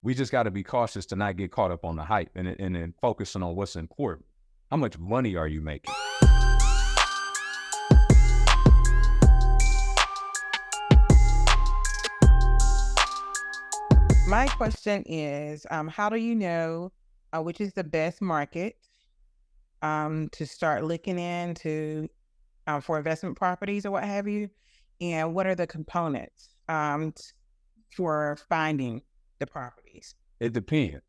We just got to be cautious to not get caught up on the hype and then focusing on what's important. How much money are you making? My question is, how do you know which is the best market to start looking into for investment properties or what have you? And what are the components for finding the properties? It depends.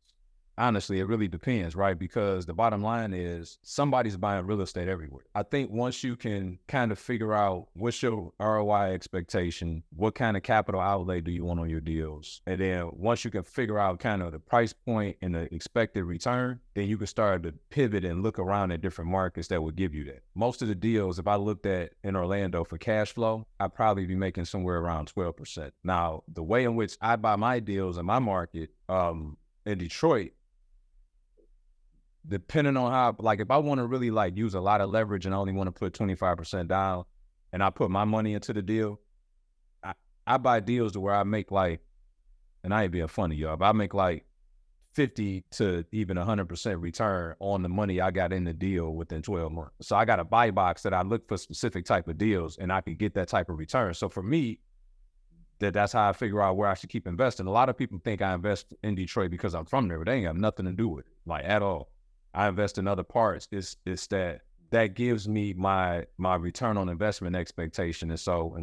Honestly, it really depends, right? Because the bottom line is somebody's buying real estate everywhere. I think once you can kind of figure out what's your ROI expectation, what kind of capital outlay do you want on your deals, and then once you can figure out kind of the price point and the expected return, then you can start to pivot and look around at different markets that would give you that. Most of the deals, if I looked at in Orlando for cash flow, I'd probably be making somewhere around 12%. Now, the way in which I buy my deals in my market, in Detroit, depending on how, like, if I want to really like use a lot of leverage and I only want to put 25% down and I put my money into the deal, I buy deals to where I make like, and I ain't being funny, y'all, but I make like 50 to even 100% return on the money I got in the deal within 12 months. So I got a buy box that I look for specific type of deals and I can get that type of return. So for me, that's how I figure out where I should keep investing. A lot of people think I invest in Detroit because I'm from there, but they ain't got nothing to do with it, like at all. I invest in other parts. It's that gives me my return on investment expectation. And so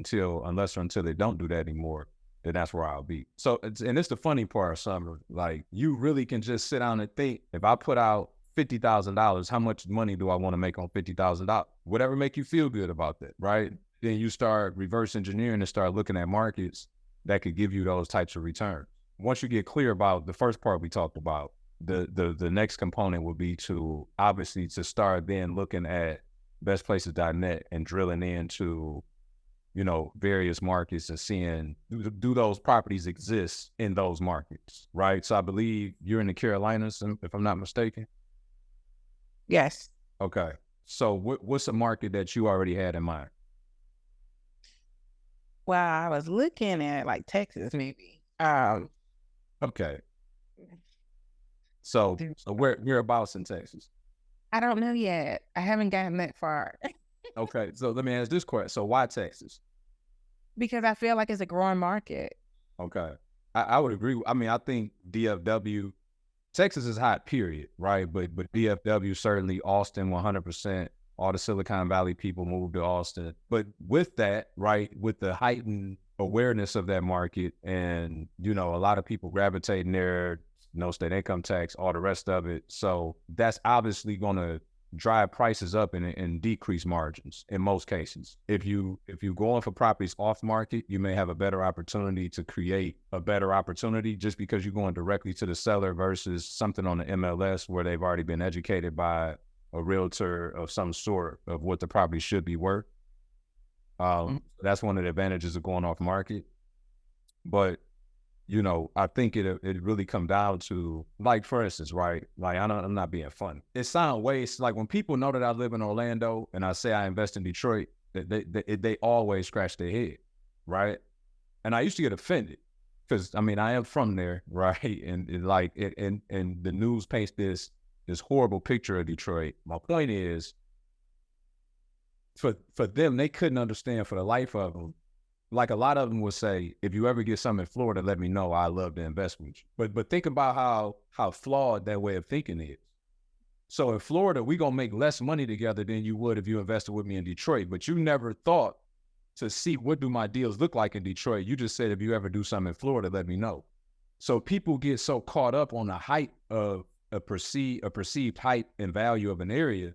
unless they don't do that anymore, then that's where I'll be. So, and it's the funny part, Summer. Like, you really can just sit down and think, if I put out $50,000, how much money do I want to make on $50,000? Whatever make you feel good about that, right? Then you start reverse engineering and start looking at markets that could give you those types of returns. Once you get clear about the first part we talked about, the next component would be to obviously to start then looking at bestplaces.net and drilling into, various markets and seeing, do those properties exist in those markets, right? So I believe you're in the Carolinas, if I'm not mistaken. Yes. Okay. So what's a market that you already had in mind? Well, I was looking at like Texas, maybe. Okay. So whereabouts in Texas? I don't know yet. I haven't gotten that far Okay. So let me ask this question. So why Texas? because I feel like it's a growing market. Okay. I would agree. I mean, I think DFW, Texas is hot, period, right? But DFW, certainly Austin, 100%. All the Silicon Valley people moved to Austin. But with that, right, with the heightened awareness of that market and, a lot of people gravitating there, no state income tax, all the rest of it. So that's obviously going to drive prices up and decrease margins in most cases. If you going for properties off market, you may have a better opportunity to create a better opportunity just because you're going directly to the seller versus something on the MLS where they've already been educated by a realtor of some sort of what the property should be worth. That's one of the advantages of going off market. But I think it really come down to, like, for instance, right? Like, I'm not being funny. It sounds ways like when people know that I live in Orlando and I say I invest in Detroit, they always scratch their head, right? And I used to get offended because I mean I am from there, right? And the news paints this horrible picture of Detroit. My point is, for them, they couldn't understand for the life of them. Like, a lot of them would say, if you ever get something in Florida, let me know. I love to invest with you. But think about how flawed that way of thinking is. So in Florida, we gonna make less money together than you would if you invested with me in Detroit. But you never thought to see what do my deals look like in Detroit. You just said, if you ever do something in Florida, let me know. So people get so caught up on the hype of a perceived hype and value of an area.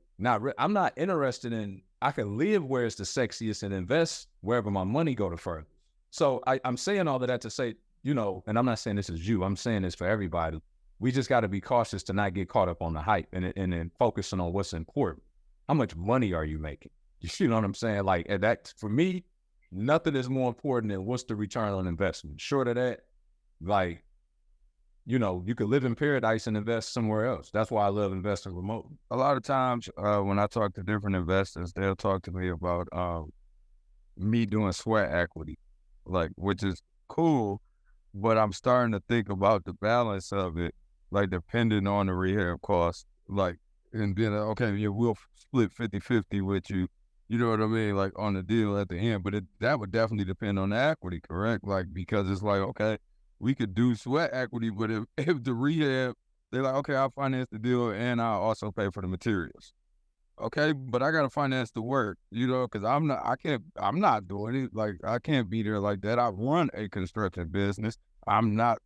I'm not interested in, I can live where it's the sexiest and invest wherever my money go to further. So I'm saying all of that to say, and I'm not saying this is you, I'm saying this for everybody. We just got to be cautious to not get caught up on the hype and then focusing on what's important. How much money are you making? You know what I'm saying? Like, and that, for me, nothing is more important than what's the return on investment. Short of that, like, you could live in paradise and invest somewhere else. That's why I love investing remotely. A lot of times when I talk to different investors, they'll talk to me about me doing sweat equity, like, which is cool, but I'm starting to think about the balance of it, like depending on the rehab cost, like, and then, okay, yeah, we'll split 50-50 with you. You know what I mean? Like on the deal at the end, but that would definitely depend on the equity, correct? Like, because it's like, okay, we could do sweat equity, but if, if the rehab, they're like, okay, I'll finance the deal and I'll also pay for the materials. Okay, but I gotta finance the work, you know, because I'm not doing it. Like, I can't be there like that. I run a construction business. I'm not,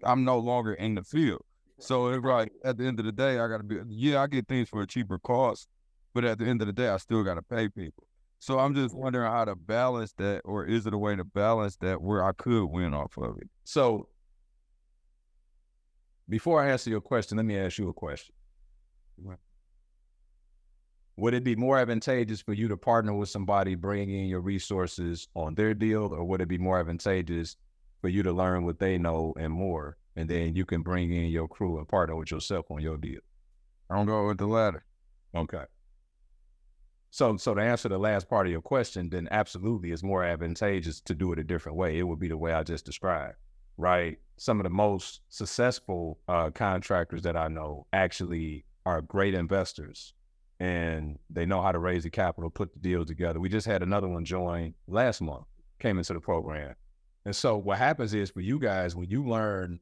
I'm no longer in the field. So it's like, at the end of the day, I gotta be, yeah, I get things for a cheaper cost, but at the end of the day, I still gotta pay people. So I'm just wondering how to balance that, or is it a way to balance that where I could win off of it? So before I answer your question, let me ask you a question. Right. Would it be more advantageous for you to partner with somebody, bring in your resources on their deal, or would it be more advantageous for you to learn what they know and more, and then you can bring in your crew and partner with yourself on your deal? I'm going with the latter. Okay. So to answer the last part of your question, then absolutely it's more advantageous to do it a different way. It would be the way I just described, right? Some of the most successful contractors that I know actually are great investors, and they know how to raise the capital, put the deals together. We just had another one join last month, came into the program. And so what happens is for you guys, when you learn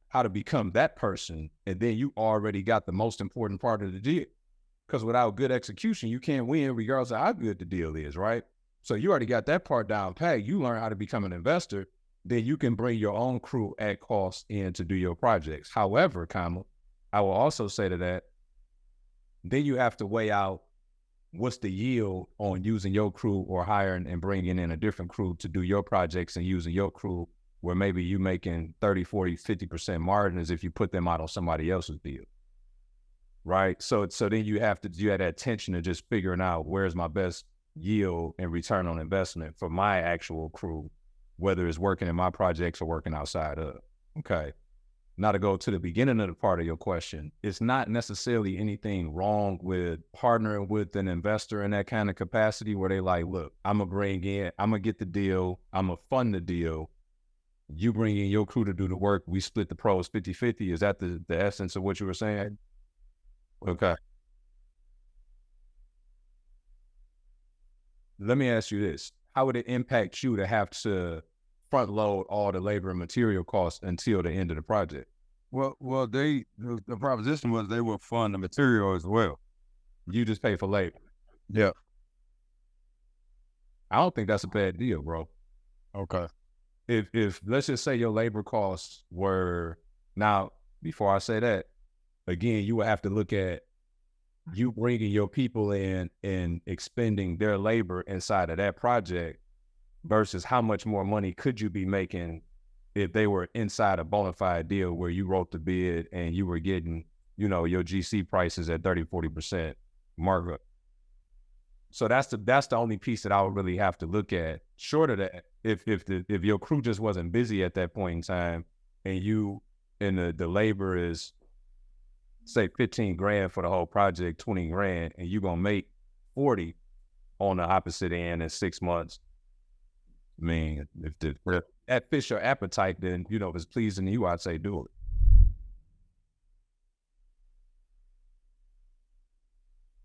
how to become that person, and then you already got the most important part of the deal. Because without good execution, you can't win regardless of how good the deal is, right? So you already got that part down pat. You learn how to become an investor, then you can bring your own crew at cost in to do your projects. However, I will also say to that, then you have to weigh out what's the yield on using your crew or hiring and bringing in a different crew to do your projects and using your crew where maybe you making 30, 40, 50% margins if you put them out on somebody else's deal. Right. So then you have that tension of just figuring out where's my best yield and return on investment for my actual crew, whether it's working in my projects or working outside of. Okay. Now to go to the beginning of the part of your question, it's not necessarily anything wrong with partnering with an investor in that kind of capacity where they like, look, I'm gonna get the deal, I'm gonna fund the deal. You bring in your crew to do the work, we split the pros 50-50. Is that the essence of what you were saying? Okay. Let me ask you this. How would it impact you to have to front load all the labor and material costs until the end of the project? Well, the proposition was they would fund the material as well. You just pay for labor. Yeah. I don't think that's a bad deal, bro. Okay. If let's just say your labor costs were, now, before I say that, again, you would have to look at you bringing your people in and expending their labor inside of that project versus how much more money could you be making if they were inside a bona fide deal where you wrote the bid and you were getting, your GC prices at 30, 40% markup. So that's the only piece that I would really have to look at. Short of that, if your crew just wasn't busy at that point in time and the labor is, say, 15 grand for the whole project, 20 grand, and you're going to make 40 on the opposite end in 6 months. I mean, if that fits your appetite, then, if it's pleasing to you, I'd say do it.